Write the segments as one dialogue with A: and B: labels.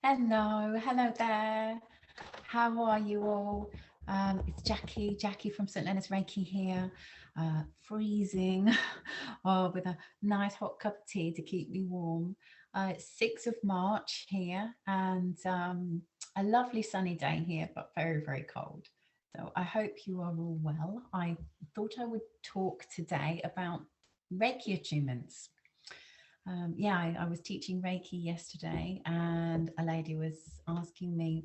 A: Hello there. How are you all? It's Jackie from St Leonards Reiki here, freezing with a nice hot cup of tea to keep me warm. It's 6th of March here and a lovely sunny day here, but very, very cold. So I hope you are all well. I thought I would talk today about Reiki attunements. I was teaching Reiki yesterday, and a lady was asking me,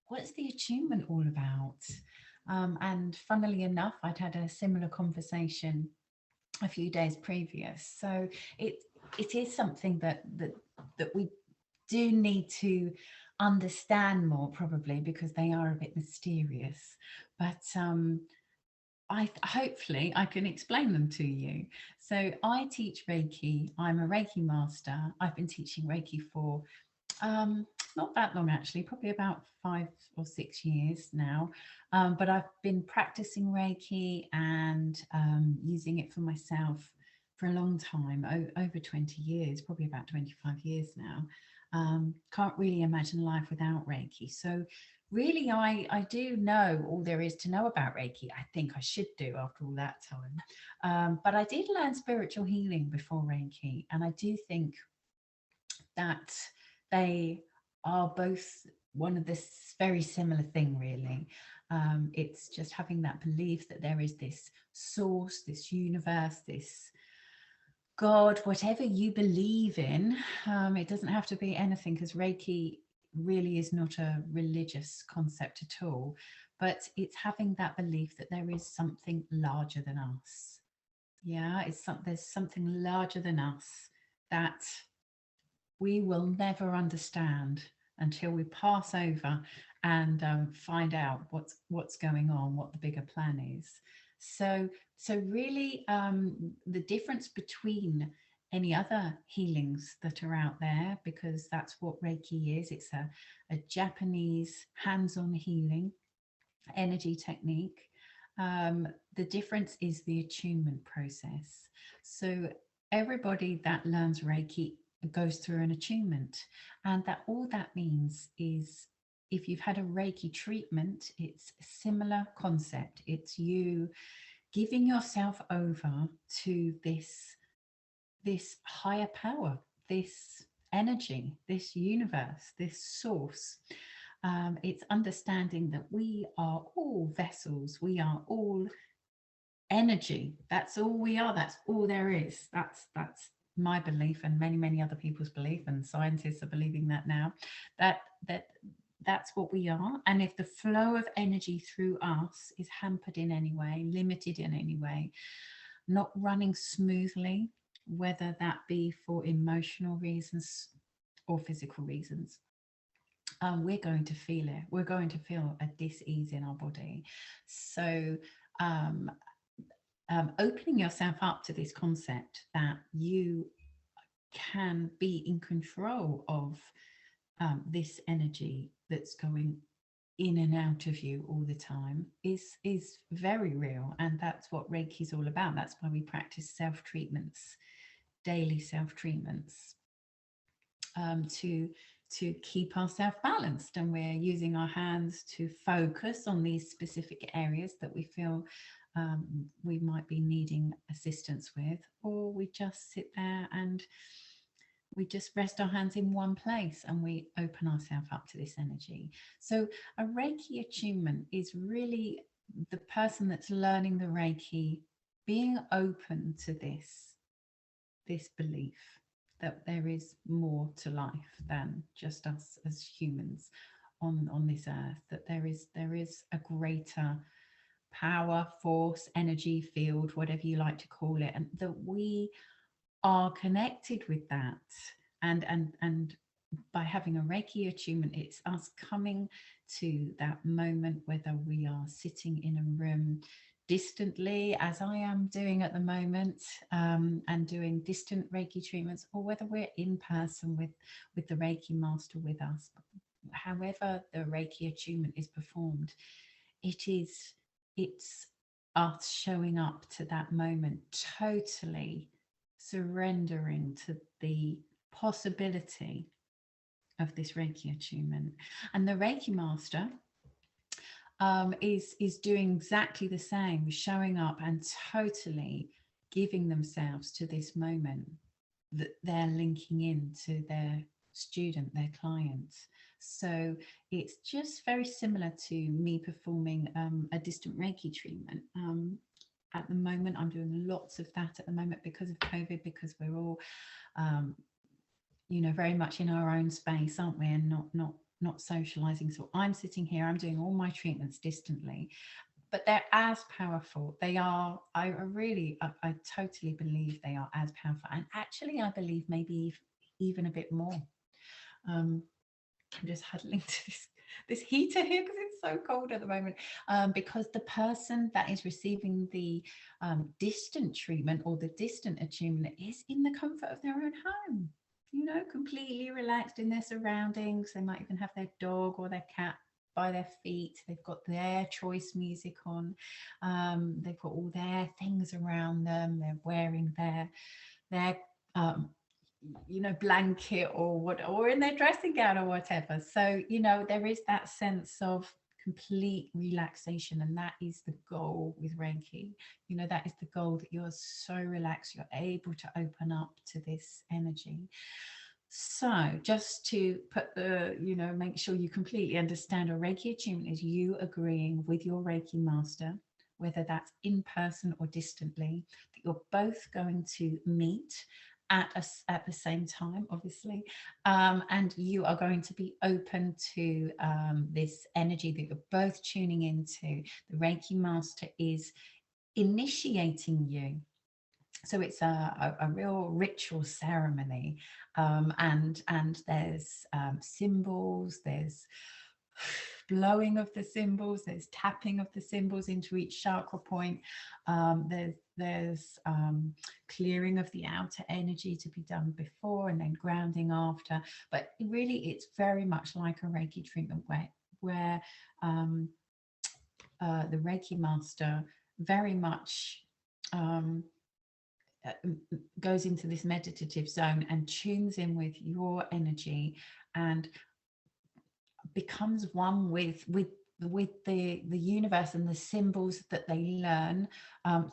A: "What's the attunement all about?" And funnily enough, I'd had a similar conversation a few days previous. So it is something that we do need to understand more, probably because they are a bit mysterious. But hopefully I can explain them to you. So I teach Reiki. I'm a Reiki master. I've been teaching Reiki for not that long actually, probably about 5 or 6 years now. But I've been practicing Reiki and using it for myself for a long time, over 20 years, probably about 25 years now. Can't really imagine life without Reiki. So really, I do know all there is to know about Reiki. I think I should do after all that time. But I did learn spiritual healing before Reiki, and I do think that they are both one of this very similar thing, really. It's just having that belief that there is this source, this universe, this God, whatever you believe in. It doesn't have to be anything, because Reiki really is not a religious concept at all, but it's having that belief that there is something larger than us. Yeah, there's something larger than us that we will never understand until we pass over and find out what's going on, what the bigger plan is. So really, the difference between any other healings that are out there, because that's what Reiki is. It's a Japanese hands-on healing energy technique. The difference is the attunement process. So everybody that learns Reiki goes through an attunement, and that all that means is, if you've had a Reiki treatment, it's a similar concept. It's you giving yourself over to this higher power, this energy, this universe, this source. It's understanding that we are all vessels, we are all energy. That's all we are. That's all there is. That's my belief, and many other people's belief, and scientists are believing that now. That's what we are. And if the flow of energy through us is hampered in any way, limited in any way, not running smoothly, whether that be for emotional reasons or physical reasons, we're going to feel it. We're going to feel a dis-ease in our body. So opening yourself up to this concept that you can be in control of this energy that's going in and out of you all the time is very real, and that's what Reiki is all about. That's why we practice self-treatments, daily self-treatments, to keep ourselves balanced, and we're using our hands to focus on these specific areas that we feel we might be needing assistance with, or we just sit there and we just rest our hands in one place and we open ourselves up to this energy. So a Reiki attunement is really the person that's learning the Reiki being open to this belief that there is more to life than just us as humans on this earth, that there is a greater power, force, energy field, whatever you like to call it, and that we are connected with that. And by having a Reiki attunement, it's us coming to that moment, whether we are sitting in a room distantly, as I am doing at the moment, and doing distant Reiki treatments, or whether we're in person with the Reiki master with us. However the Reiki attunement is performed, it's us showing up to that moment, totally surrendering to the possibility of this Reiki attunement. And the Reiki master is doing exactly the same, showing up and totally giving themselves to this moment that they're linking in to their student, their clients. So it's just very similar to me performing a distant Reiki treatment. At the moment, I'm doing lots of that at the moment because of COVID, because we're all, very much in our own space, aren't we? And not socializing. So I'm sitting here, I'm doing all my treatments distantly, but they're as powerful. They are, I totally believe they are as powerful. And actually, I believe maybe even a bit more. I'm just huddling to this heater here because it's so cold at the moment, because the person that is receiving the distant treatment or the distant attunement is in the comfort of their own home, completely relaxed in their surroundings. They might even have their dog or their cat by their feet. They've got their choice music on. They've got all their things around them. They're wearing their blanket or in their dressing gown or whatever. So, there is that sense of complete relaxation, and that is the goal with Reiki. That is the goal, that you're so relaxed, you're able to open up to this energy. So just to put make sure you completely understand, a Reiki attunement is you agreeing with your Reiki master, whether that's in person or distantly, that you're both going to meet at the same time, obviously, and you are going to be open to this energy that you're both tuning into. The Reiki master is initiating you. So it's a real ritual ceremony, and there's symbols, there's blowing of the symbols, there's tapping of the symbols into each chakra point, there's clearing of the outer energy to be done before and then grounding after. But really, it's very much like a Reiki treatment where the Reiki master very much goes into this meditative zone and tunes in with your energy and becomes one with the universe and the symbols that they learn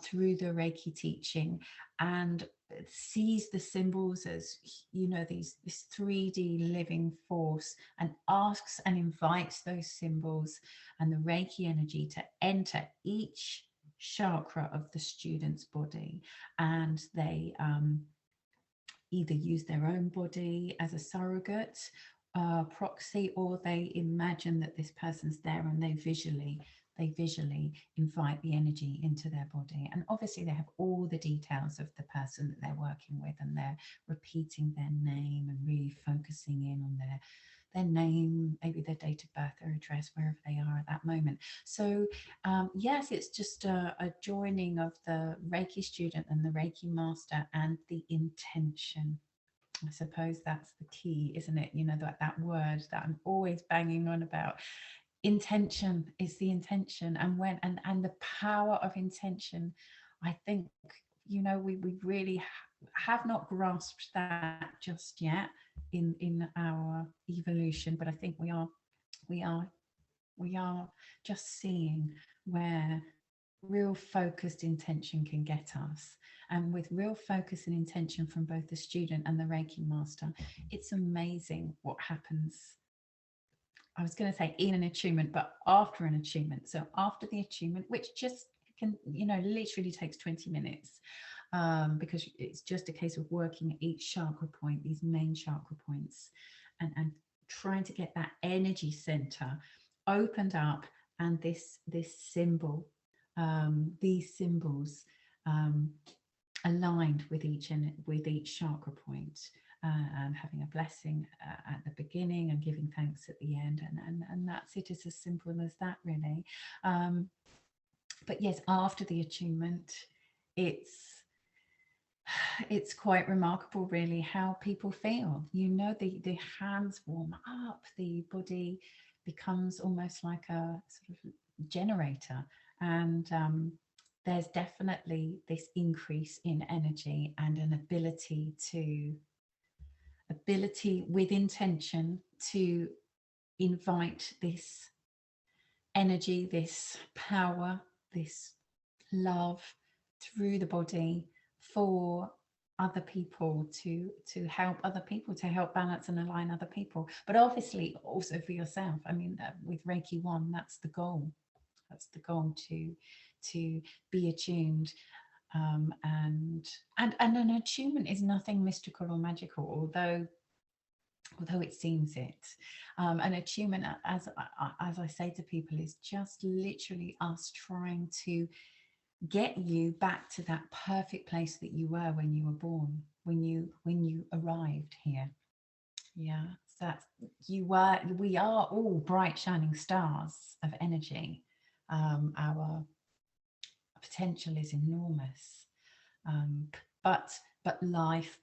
A: through the Reiki teaching, and sees the symbols as this 3D living force, and asks and invites those symbols and the Reiki energy to enter each chakra of the student's body. And they either use their own body as a surrogate proxy, or they imagine that this person's there and they visually invite the energy into their body. And obviously they have all the details of the person that they're working with, and they're repeating their name and really focusing in on their name, maybe their date of birth, their address, wherever they are at that moment. So yes, it's just a joining of the Reiki student and the Reiki master, and the intention. I suppose that's the key, isn't it? That word that I'm always banging on about. Intention is the intention, and the power of intention. I think we really have not grasped that just yet in our evolution, but I think we are just seeing where real focused intention can get us. And with real focus and intention from both the student and the Reiki master, it's amazing what happens. I was going to say in an attunement, but after an attunement. So after the attunement, which just can, literally takes 20 minutes, because it's just a case of working at each chakra point, these main chakra points, and trying to get that energy center opened up, and this symbol, these symbols aligned with each chakra point, and having a blessing at the beginning and giving thanks at the end, and that's it. It's as simple as that, really. But yes, after the attunement, it's quite remarkable, really, how people feel. The hands warm up, the body becomes almost like a sort of generator, and there's definitely this increase in energy and an ability ability with intention to invite this energy, this power, this love through the body for other people, to help other people, to help balance and align other people, but obviously also for yourself. I mean, with Reiki 1, that's the goal. That's the goal, to be attuned. And an attunement is nothing mystical or magical, although it seems it. An attunement, as I say to people, is just literally us trying to get you back to that perfect place that you were when you were born, when you arrived here. Yeah, so that's, we are all bright shining stars of energy. Our potential is enormous, but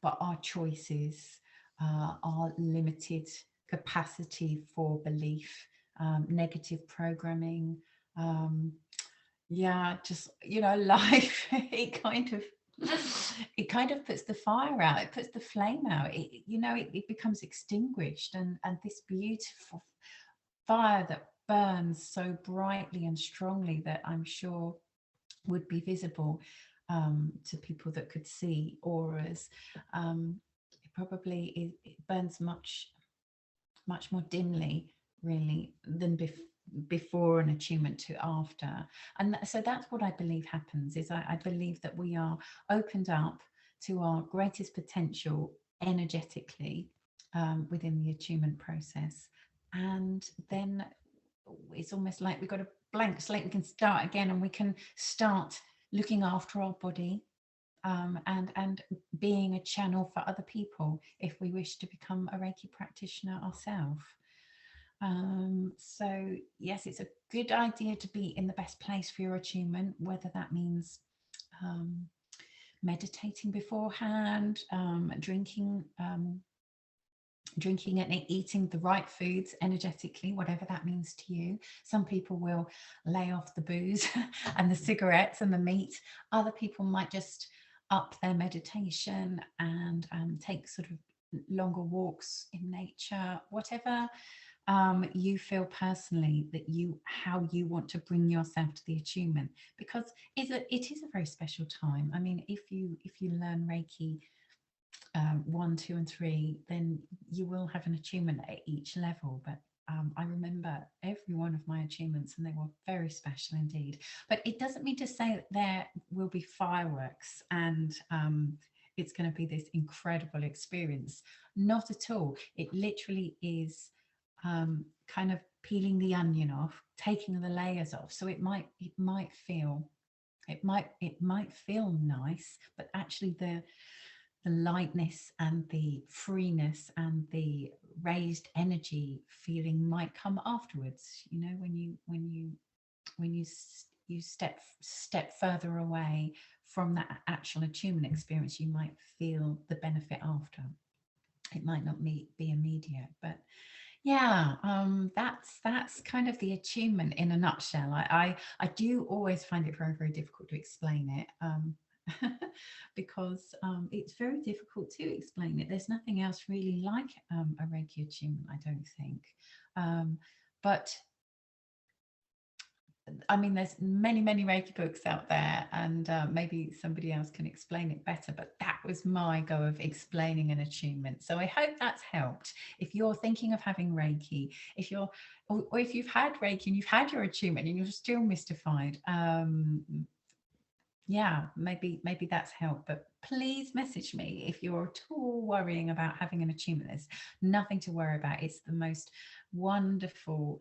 A: our choices, our limited capacity for belief, negative programming, yeah, just, you know, life, it kind of puts the fire out, it puts the flame out, it becomes extinguished, and this beautiful fire that burns so brightly and strongly, that I'm sure would be visible to people that could see auras. It probably it burns much more dimly, really, than before an attunement to after. And so that's what I believe happens, is I believe that we are opened up to our greatest potential energetically within the attunement process. And then it's almost like we've got a blank slate. We can start again, and we can start looking after our body, and being a channel for other people if we wish to become a Reiki practitioner ourselves. So yes, it's a good idea to be in the best place for your attunement, whether that means meditating beforehand, drinking and eating the right foods energetically, whatever that means to you. Some people will lay off the booze and the cigarettes and the meat. Other people might just up their meditation and take sort of longer walks in nature, whatever you feel personally that how you want to bring yourself to the attunement, because it is a very special time. I mean, if you learn Reiki 1, 2 and 3, then you will have an attunement at each level. But I remember every one of my attunements, and they were very special indeed. But it doesn't mean to say that there will be fireworks and it's going to be this incredible experience. Not at all. It literally is kind of peeling the onion off, taking the layers off. So it might feel nice, but actually the lightness and the freeness and the raised energy feeling might come afterwards. You know, when you step further away from that actual attunement experience, you might feel the benefit after. It might not be immediate, but yeah, that's kind of the attunement in a nutshell. I do always find it very, very difficult to explain it. Because it's very difficult to explain it. There's nothing else really like a Reiki attunement, I don't think. But I mean, there's many Reiki books out there, and maybe somebody else can explain it better, but that was my go of explaining an attunement. So I hope that's helped. If you're thinking of having Reiki, or if you've had Reiki and you've had your attunement and you're still mystified, yeah, maybe that's helped. But please message me if you're at all worrying about having an attunement. There's nothing to worry about. It's the most wonderful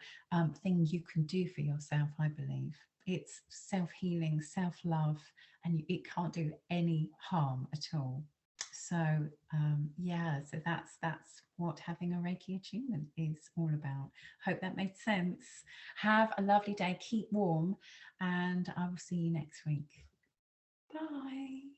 A: thing you can do for yourself, I believe. It's self-healing, self-love, and it can't do any harm at all. So yeah, so that's what having a Reiki attunement is all about. Hope that made sense. Have a lovely day, keep warm, and I will see you next week. Bye.